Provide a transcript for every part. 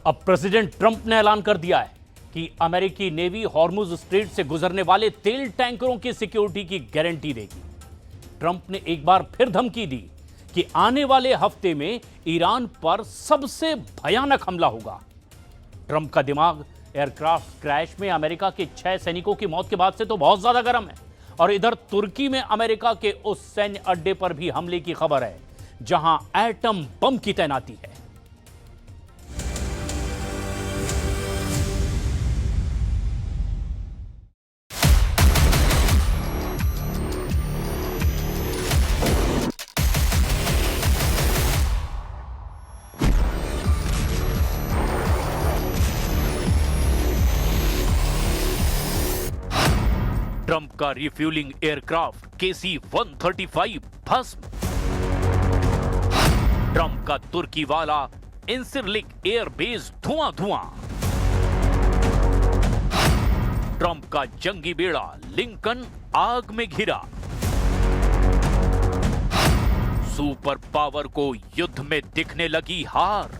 अब president Trump ने ऐलान कर दिया है कि अमेरिकी नेवी हॉर्मुज स्ट्रेट से गुजरने वाले तेल टैंकरों की सिक्योरिटी की गारंटी देगी। ट्रंप ने एक बार फिर धमकी दी कि आने वाले हफ्ते में ईरान पर सबसे भयानक हमला होगा। ट्रंप का दिमाग एयरक्राफ्ट क्रैश में अमेरिका के 6 सैनिकों की मौत के बाद से तो बहुत ज्यादा गर्म है, और इधर तुर्की में अमेरिका के उस सैन्य अड्डे पर भी हमले की खबर है जहां एटम बम की तैनाती है। ट्रंप का रिफ्यूलिंग एयरक्राफ्ट KC-135 भस्म। ट्रंप का तुर्की वाला इंसिरलिक एयरबेस धुआं धुआं। ट्रंप का जंगी बेड़ा लिंकन आग में घिरा। सुपर पावर को युद्ध में दिखने लगी हार।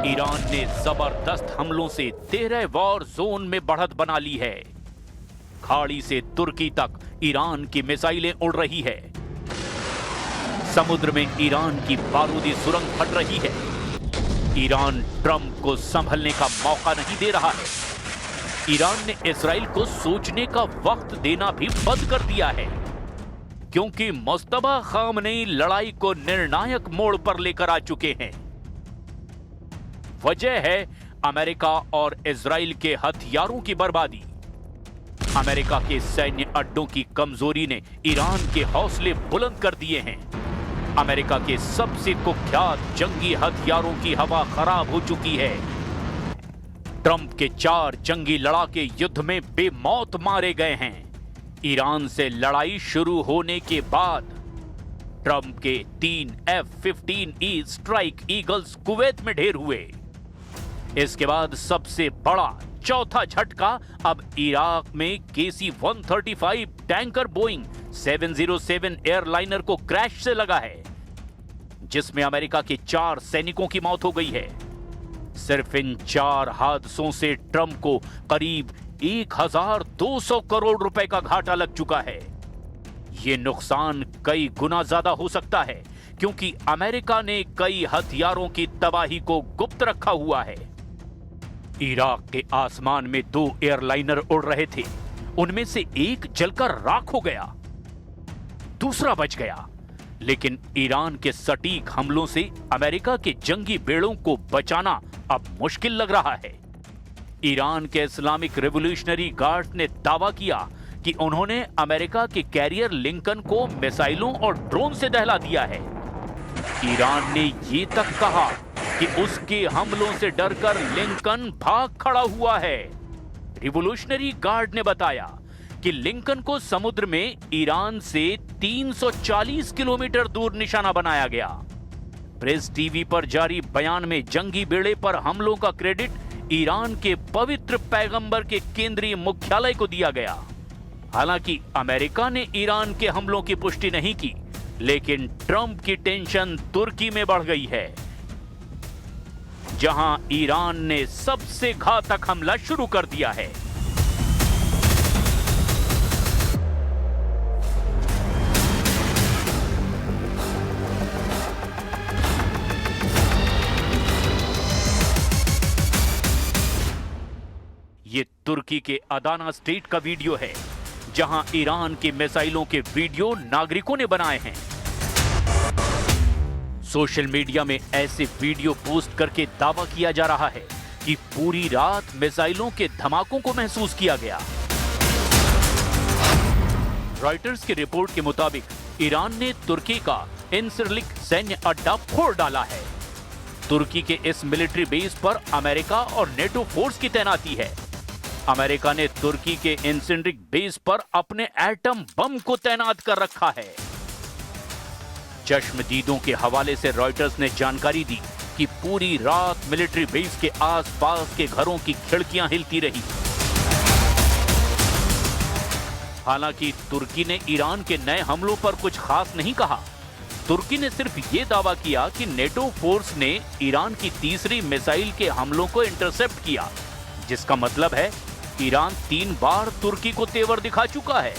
ईरान ने जबरदस्त हमलों से 13 वॉर जोन में बढ़त बना ली है। खाड़ी से तुर्की तक ईरान की मिसाइलें उड़ रही है। समुद्र में ईरान की बारूदी सुरंग फट रही है। ईरान ट्रंप को संभलने का मौका नहीं दे रहा है। ईरान ने इस्राइल को सोचने का वक्त देना भी बंद कर दिया है, क्योंकि मुस्तफा खामनेई लड़ाई को निर्णायक मोड़ पर लेकर आ चुके हैं। वजह है अमेरिका और इजराइल के हथियारों की बर्बादी। अमेरिका के सैन्य अड्डों की कमजोरी ने ईरान के हौसले बुलंद कर दिए हैं। अमेरिका के सबसे कुख्यात जंगी हथियारों की हवा खराब हो चुकी है। ट्रंप के 4 जंगी लड़ाके युद्ध में बेमौत मारे गए हैं। ईरान से लड़ाई शुरू होने के बाद ट्रंप के 3 F-15E स्ट्राइक ईगल्स कुवैत में ढेर हुए। इसके बाद सबसे बड़ा चौथा झटका अब इराक में KC-135 टैंकर बोइंग 707 एयरलाइनर को क्रैश से लगा है, जिसमें अमेरिका के 4 सैनिकों की मौत हो गई है। सिर्फ इन 4 हादसों से ट्रंप को करीब 1200 करोड़ रुपए का घाटा लग चुका है। यह नुकसान कई गुना ज्यादा हो सकता है, क्योंकि अमेरिका ने कई हथियारों की तबाही को गुप्त रखा हुआ है। इराक के आसमान में 2 एयरलाइनर उड़ रहे थे। उनमें से एक जलकर राख हो गया, दूसरा बच गया। लेकिन ईरान के सटीक हमलों से अमेरिका के जंगी बेड़ों को बचाना अब मुश्किल लग रहा है। ईरान के इस्लामिक रिवॉल्यूशनरी गार्ड ने दावा किया कि उन्होंने अमेरिका के कैरियर लिंकन को मिसाइलों और ड्रोन से दहला दिया है। ईरान ने यह तक कहा कि उसके हमलों से डरकर लिंकन भाग खड़ा हुआ है। रिवॉल्यूशनरी गार्ड ने बताया कि लिंकन को समुद्र में ईरान से 340 किलोमीटर दूर निशाना बनाया गया। प्रेस टीवी पर जारी बयान में जंगी बेड़े पर हमलों का क्रेडिट ईरान के पवित्र पैगंबर के केंद्रीय मुख्यालय को दिया गया। हालांकि अमेरिका ने ईरान के हमलों की पुष्टि नहीं की, लेकिन ट्रंप की टेंशन तुर्की में बढ़ गई है, जहां ईरान ने सबसे घातक हमला शुरू कर दिया है। ये तुर्की के अदाना स्टेट का वीडियो है, जहां ईरान की मिसाइलों के वीडियो नागरिकों ने बनाए हैं। सोशल मीडिया में ऐसे वीडियो पोस्ट करके दावा किया जा रहा है कि पूरी रात मिसाइलों के धमाकों को महसूस किया गया। रॉयटर्स की रिपोर्ट के मुताबिक ईरान ने तुर्की का इंसिरलिक सैन्य अड्डा फोड़ डाला है। तुर्की के इस मिलिट्री बेस पर अमेरिका और नेटो फोर्स की तैनाती है। अमेरिका ने तुर्की के इंसिरलिक बेस पर अपने एटम बम को तैनात कर रखा है। चश्मदीदों के हवाले से रॉयटर्स ने जानकारी दी कि पूरी रात मिलिट्री बेस के आसपास के घरों की खिड़कियां हिलती रही। हालांकि तुर्की ने ईरान के नए हमलों पर कुछ खास नहीं कहा। तुर्की ने सिर्फ ये दावा किया कि नेटो फोर्स ने ईरान की तीसरी मिसाइल के हमलों को इंटरसेप्ट किया, जिसका मतलब है ईरान 3 बार तुर्की को तेवर दिखा चुका है।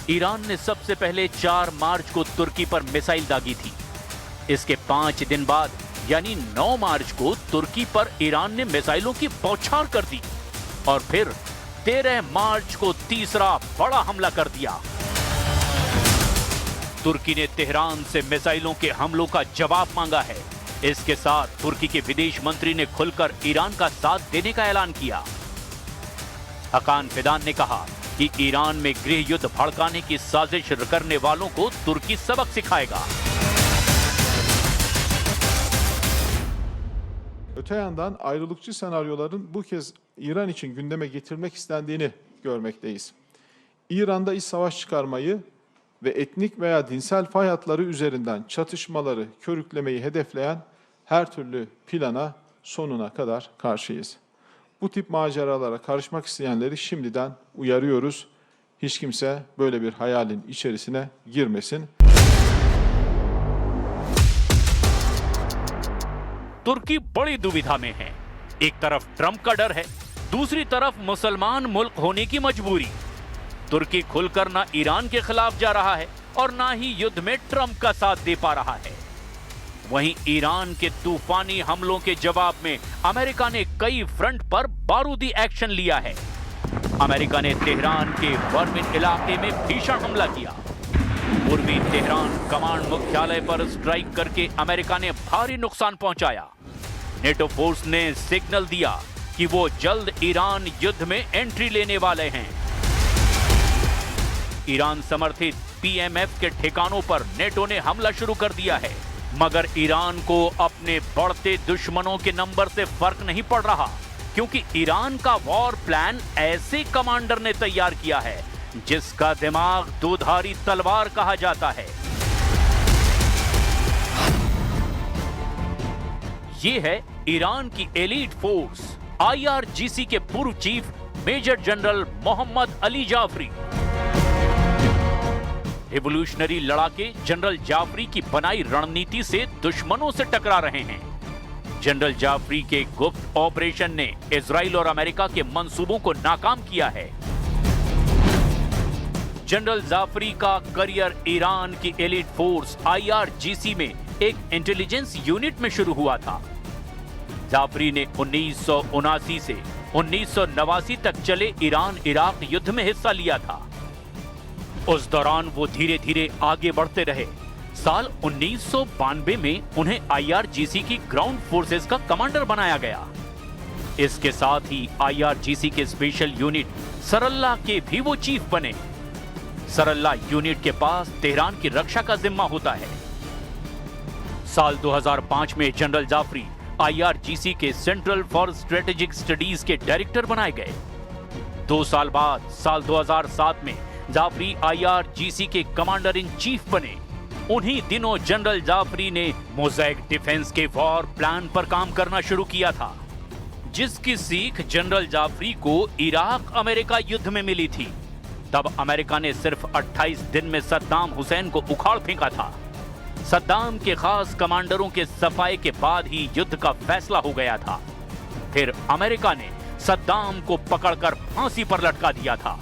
ईरान ने सबसे पहले 4 मार्च को तुर्की पर मिसाइल दागी थी। इसके 5 दिन बाद यानी 9 मार्च को तुर्की पर ईरान ने मिसाइलों की बौछार कर दी और फिर 13 मार्च को तीसरा बड़ा हमला कर दिया। तुर्की ने तेहरान से मिसाइलों के हमलों का जवाब मांगा है। इसके साथ तुर्की के विदेश मंत्री ने खुलकर ईरान का साथ देने का ऐलान किया। हकान फिदान ने कहा कि ईरान में गृह युद्ध भड़काने की साजिश करने वालों को तुर्की सबक सिखाएगा। Öte yandan ayrılıkçı senaryoların bu kez İran için gündeme getirilmek istendiğini görmekteyiz. İran'da iç savaş çıkarmayı ve etnik veya dinsel fay hatları üzerinden çatışmaları körüklemeyi hedefleyen her türlü plana sonuna kadar karşıyız. Bu tip maceralara karışmak isteyenleri şimdiden uyarıyoruz. Hiç kimse böyle bir hayalin içerisine girmesin. तुर्की बड़ी दुविधा में है। एक तरफ Trump का डर है, दूसरी तरफ मुसलमान मुल्क होने की मजबूरी। तुर्की खुलकर ना ईरान के खिलाफ जा रहा है और ना ही युद्ध में ट्रंप का साथ दे पा रहा है। वहीं ईरान के तूफानी हमलों के जवाब में अमेरिका ने कई फ्रंट पर बारूदी एक्शन लिया है। अमेरिका ने तेहरान के वर्मिन इलाके में भीषण हमला किया। पूर्वी तेहरान कमांड मुख्यालय पर स्ट्राइक करके अमेरिका ने भारी नुकसान पहुंचाया। नेटो फोर्स ने सिग्नल दिया कि वो जल्द ईरान युद्ध में एंट्री लेने वाले हैं। ईरान समर्थित पीएमएफ के ठिकानों पर नेटो ने हमला शुरू कर दिया है, मगर ईरान को अपने बढ़ते दुश्मनों के नंबर से फर्क नहीं पड़ रहा, क्योंकि ईरान का वॉर प्लान ऐसे कमांडर ने तैयार किया है जिसका दिमाग दुधारी तलवार कहा जाता है। ये है ईरान की एलीट फोर्स आईआरजीसी के पूर्व chief major general Mohammad Ali Jafari. Revolutionary लड़ाके जनरल जाफरी की बनाई रणनीति से दुश्मनों से टकरा रहे हैं। जनरल जाफरी के गुप्त ऑपरेशन ने इजराइल और अमेरिका के मंसूबों को नाकाम किया है। जनरल जाफरी का करियर ईरान की एलीट फोर्स आईआरजीसी में एक इंटेलिजेंस यूनिट में शुरू हुआ था। जाफरी ने 1979 से 1989 तक चले ईरान इराक युद्ध में हिस्सा लिया था। उस दौरान वो धीरे धीरे आगे बढ़ते रहे। साल 1992 में उन्हें आईआरजीसी की ग्राउंड फोर्सेस का कमांडर बनाया गया। इसके साथ ही आईआरजीसी के स्पेशल यूनिट सरल्ला के भी वो चीफ बने। सरल्ला यूनिट के पास तेहरान की रक्षा का जिम्मा होता है। साल 2005 में जनरल जाफरी आईआरजीसी के सेंट्रल फॉर स्ट्रेटेजिक स्टडीज के डायरेक्टर बनाए गए। 2 साल बाद साल 2007 में जाफरी आईआरजीसी के कमांडर इन चीफ बने। उन्हीं दिनों जनरल जाफरी ने मोज़ैक डिफेंस के वॉर प्लान पर काम करना शुरू किया था, जिसकी सीख जनरल जाफरी को इराक अमेरिका युद्ध में मिली थी। तब अमेरिका ने सिर्फ 28 दिन में सद्दाम हुसैन को उखाड़ फेंका था। सद्दाम के खास कमांडरों के सफाए के बाद ही युद्ध का फैसला हो गया था। फिर अमेरिका ने सद्दाम को पकड़कर फांसी पर लटका दिया था।